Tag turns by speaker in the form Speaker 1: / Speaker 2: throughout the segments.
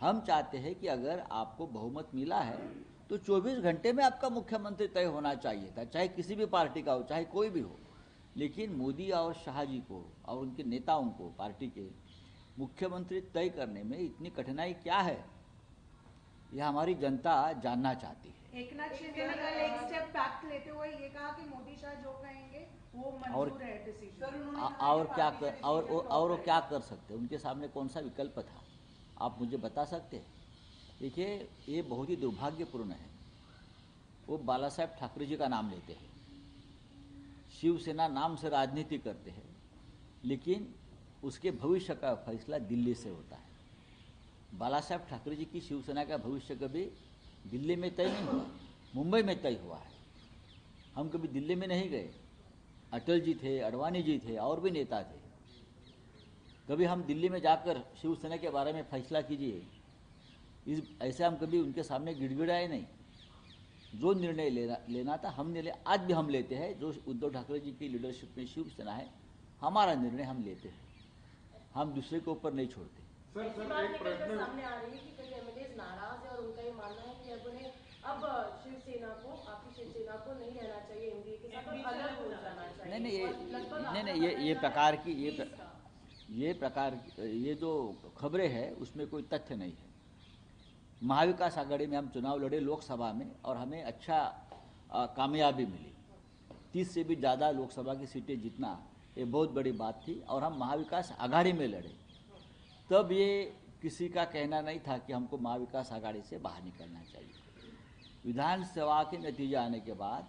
Speaker 1: हम चाहते हैं कि अगर आपको बहुमत मिला है तो 24 घंटे में आपका मुख्यमंत्री तय होना चाहिए था, चाहे किसी भी पार्टी का हो, चाहे कोई भी हो। लेकिन मोदी और शाह जी को और उनके नेताओं को, पार्टी के मुख्यमंत्री तय करने में इतनी कठिनाई क्या है, यह हमारी जनता जानना चाहती है।
Speaker 2: एकनाथ शिंदे ने कल एक स्टेप बैक लेते हुए ये कहा कि मोदी शाह जो कहेंगे वो
Speaker 1: और
Speaker 2: मंजूर है डिसीजन।
Speaker 1: और क्या कर और वो क्या कर सकते हैं, उनके सामने कौन सा विकल्प था, आप मुझे बता सकते हैं? देखिए, ये बहुत ही दुर्भाग्यपूर्ण है। वो बाला साहेब ठाकरे जी का नाम लेते हैं, शिवसेना नाम से राजनीति करते हैं, लेकिन उसके भविष्य का फैसला दिल्ली से होता है। बाला साहेब ठाकरे जी की शिवसेना का भविष्य कभी दिल्ली में तय नहीं हुआ, मुंबई में तय हुआ है। हम कभी दिल्ली में नहीं गए। अटल जी थे, अडवाणी जी थे, और भी नेता थे। कभी हम दिल्ली में जाकर शिवसेना के बारे में फैसला कीजिए, इस ऐसे हम कभी उनके सामने गिड़गिड़ाए नहीं। जो निर्णय लेना था हमने ले, आज भी हम लेते हैं। जो उद्धव ठाकरे जी की लीडरशिप में शिवसेना है, हमारा निर्णय हम लेते हैं, हम दूसरे के ऊपर नहीं छोड़ते।
Speaker 3: सर एक प्रश्न सामने आ रही है कि कई एमएलए नाराज है और उनका ये मानना है कि अब उन्हें शिवसेना को, आपकी शिवसेना को नहीं रहना चाहिए, एनडीए के साथ अलग हो जाना चाहिए।
Speaker 1: ये जो खबरें हैं उसमें कोई तथ्य नहीं है। महाविकास आघाड़ी में हम चुनाव लड़े लोकसभा में और हमें अच्छा कामयाबी मिली। 30 से भी ज़्यादा लोकसभा की सीटें जीतना ये बहुत बड़ी बात थी, और हम महाविकास आघाड़ी में लड़े। तब ये किसी का कहना नहीं था कि हमको महाविकास आघाड़ी से बाहर निकलना चाहिए। विधानसभा के नतीजे आने के बाद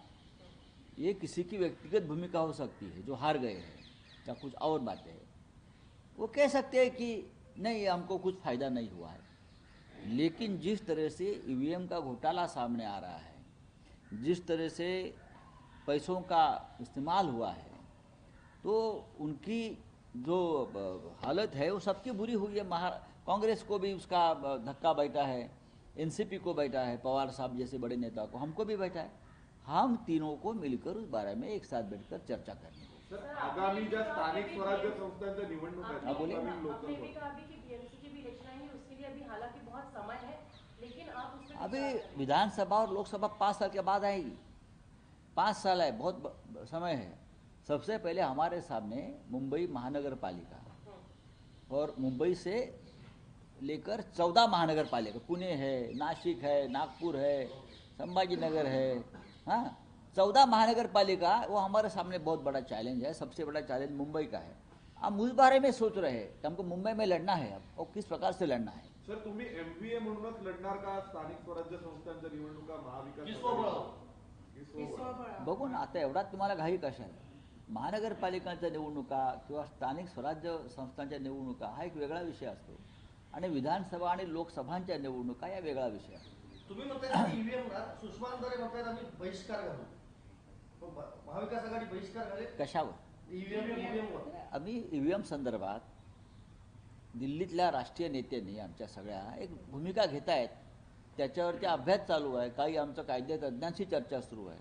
Speaker 1: ये किसी की व्यक्तिगत भूमिका हो सकती है, जो हार गए हैं या कुछ और बातें हैं, वो कह सकते हैं कि नहीं, हमको कुछ फ़ायदा नहीं हुआ है। लेकिन जिस तरह से ईवीएम का घोटाला सामने आ रहा है, जिस तरह से पैसों का इस्तेमाल हुआ है, तो उनकी जो हालत है वो सबकी बुरी हुई है। कांग्रेस को भी उसका धक्का बैठा है, एनसीपी को बैठा है, पवार साहब जैसे बड़े नेता को, हमको भी बैठा है। हम तीनों को मिलकर उस बारे में एक साथ बैठकर चर्चा करनी है।
Speaker 4: सर, आगामी ज्या स्थानिक स्वराज्य संस्थांच्या निवडणुका
Speaker 1: बोलिए।
Speaker 3: आपने भी कहा कि बीएमसी की भी इलेक्शन आएंगे, उसके लिए अभी हालांकि बहुत समय है, लेकिन आप उसमें
Speaker 1: अभी विधानसभा और लोकसभा 5 साल के बाद आएगी। 5 साल है, बहुत समय है। सबसे पहले हमारे सामने मुंबई महानगर पालिका, और मुंबई से लेकर 14 महानगर पालिका, पुणे है, नासिक है, नागपुर है, संभाजीनगर है, हाँ, 14 महानगर पालिका, वो हमारे सामने बहुत बड़ा चैलेंज है। सबसे बड़ा चैलेंज मुंबई का है। हम उस बारे में सोच रहे हैं कि हमको मुंबई में लड़ना है अब, और किस प्रकार से लड़ना है।
Speaker 4: सर, तुम्ही एमव्हीए म्हणूनच लढणार का स्थानिक स्वराज्य संस्थांच्या निवडणुका महाविकास?
Speaker 1: बघू ना, आता एवढा तुम्हाला घाई कशाला? महानगरपालिकांच्या निवडणुका किंवा स्थानिक स्वराज्य संस्थांच्या निवडणुका हा एक वेगळा विषय असतो, आणि विधानसभा आणि लोकसभांच्या निवडणुका या वेगळा विषय असतो।
Speaker 5: तुम्ही म्हणताय ईव्हीएम सुषमांद्वारे म्हणतायत आम्ही बहिष्कार घालू, महाविकास आघाडी बहिष्कार घालेल
Speaker 1: कशावर?
Speaker 5: ईव्हीएम
Speaker 1: आम्ही ईव्हीएम संदर्भात दिल्लीतल्या राष्ट्रीय नेत्यांनी आमच्या सगळ्या एक भूमिका घेत आहेत, त्याच्यावरती अभ्यास चालू आहे। काही आमचं कायदे तज्ञांशी चर्चा सुरू आहे।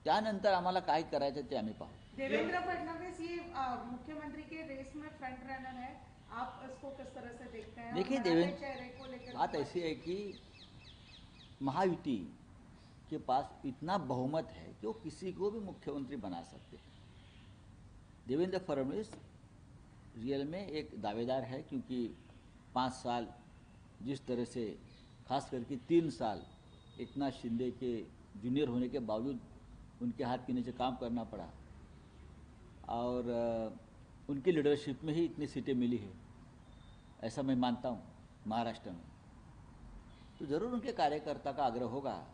Speaker 1: त्यानंतर आम्हाला काय करायचं ते आम्ही पाहू।
Speaker 2: देवेंद्र फडणवीस ये मुख्यमंत्री के रेस में फ्रंट रनर है, आप इसको किस तरह से देखते हैं?
Speaker 1: देखिए, देवेंद्र, बात ऐसी है कि महायुति के पास इतना बहुमत है कि वो किसी को भी मुख्यमंत्री बना सकते हैं। देवेंद्र फडणवीस रियल में एक दावेदार है, क्योंकि 5 साल जिस तरह से, खास करके 3 साल एकनाथ शिंदे के जूनियर होने के बावजूद उनके हाथ के नीचे काम करना पड़ा, और उनकी लीडरशिप में ही इतनी सीटें मिली है, ऐसा मैं मानता हूँ महाराष्ट्र में। तो ज़रूर उनके कार्यकर्ता का आग्रह होगा,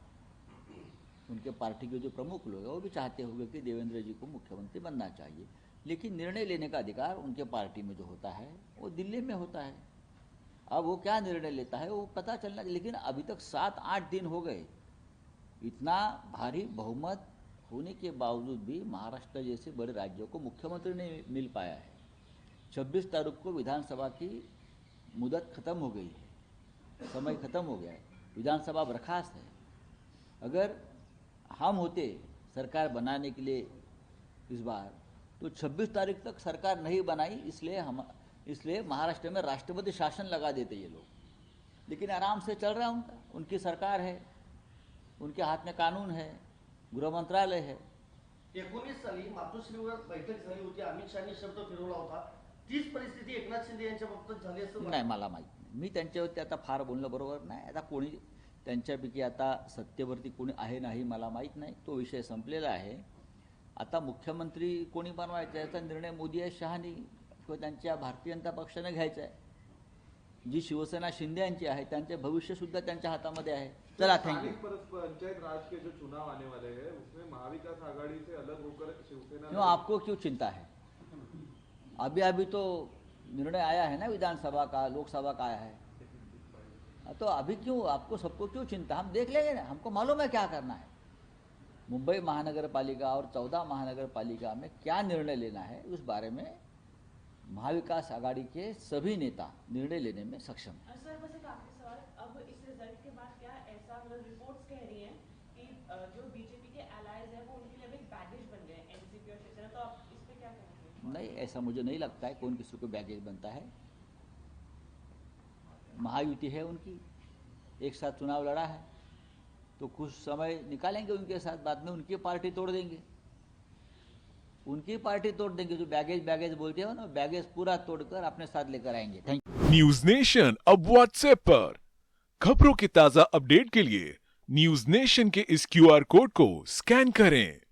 Speaker 1: उनके पार्टी के जो प्रमुख लोग हैं वो भी चाहते होंगे कि देवेंद्र जी को मुख्यमंत्री बनना चाहिए, लेकिन निर्णय लेने का अधिकार उनके पार्टी में जो होता है वो दिल्ली में होता है। अब वो क्या निर्णय लेता है वो पता चलना। लेकिन अभी तक 7-8 दिन हो गए, इतना भारी बहुमत होने के बावजूद भी महाराष्ट्र जैसे बड़े राज्यों को मुख्यमंत्री नहीं मिल पाया है। 26 तारीख को विधानसभा की मुदत खत्म हो गई है, समय खत्म हो गया है, विधानसभा बर्खास्त है। अगर हम होते सरकार बनाने के लिए इस बार, तो 26 तारीख तक सरकार नहीं बनाई, इसलिए महाराष्ट्र में राष्ट्रपति शासन लगा देते ये लोग। लेकिन आराम से चल रहा है उनका, उनकी सरकार है, उनके हाथ में कानून है, गृह मंत्रालय है।
Speaker 5: 19 साली मातोश्रीवर बैठक झाली होती, अमित शहानी शब्द फिरवला होता, तीच परिस्थिती एकनाथ शिंदे यांच्या बाबतीत झाली असं
Speaker 1: नाही, मला माहीत नाही. मी त्यांच्यावरती आता फार बोलणं बरोबर नाही. आता कोणी त्यांच्यापैकी आता सत्तेवरती कोणी आहे नाही मला माहीत नाही. तो विषय संपलेला आहे. आता मुख्यमंत्री कोणी बनवायचा याचा निर्णय मोदी आहे, शहानी किंवा त्यांच्या भारतीय जनता पक्षाने घ्यायचा आहे. जी शिवसेना शिंदे यांची आहे त्यांचे भविष्यसुद्धा त्यांच्या हातामध्ये आहे. चला, थँक्यू.
Speaker 4: स्थानिक पंचायत राज के जो चुनाव आने वाले हैं उसमें महाविकास आघाड़ी से अलग होकर शिवसेना
Speaker 1: क्यों, आपको क्यों चिंता है? अभी अभी तो निर्णय आया है ना, विधानसभा का, लोकसभा का आया है. तो अभी क्यों, आपको सबको क्यों चिंता? हम देख लेंगे ना, हमको मालूम है क्या करना है. मुंबई महानगर पालिका और 14 महानगर पालिका में क्या निर्णय लेना है उस बारे में महाविकास आघाड़ी के सभी नेता निर्णय लेने में सक्षम है.
Speaker 3: सर बस एक आखिरी सवाल, अब इस रिजल्ट के बाद क्या ऐसा, मतलब रिपोर्ट्स कह रही हैं कि जो बीजेपी के एलाइज हैं वो उनके लिए एक बैगेज बन गए एनसीपी और शिवसेना, तो आप इस पे क्या कहेंगे?
Speaker 1: नहीं, ऐसा मुझे नहीं लगता है कौन किसी को बैगेज बनता है. महायुति है उनकी, एक साथ चुनाव लड़ा है, तो कुछ समय निकालेंगे उनके साथ, बाद में उनकी पार्टी तोड़ देंगे. उनकी पार्टी तोड़ देंगे. जो बैगेज बोलते हो ना, बैगेज पूरा तोड़कर अपने साथ लेकर आएंगे. Thank you.
Speaker 6: न्यूज नेशन अब व्हाट्सएप पर खबरों के ताजा अपडेट के लिए न्यूज नेशन के इस QR कोड को स्कैन करें.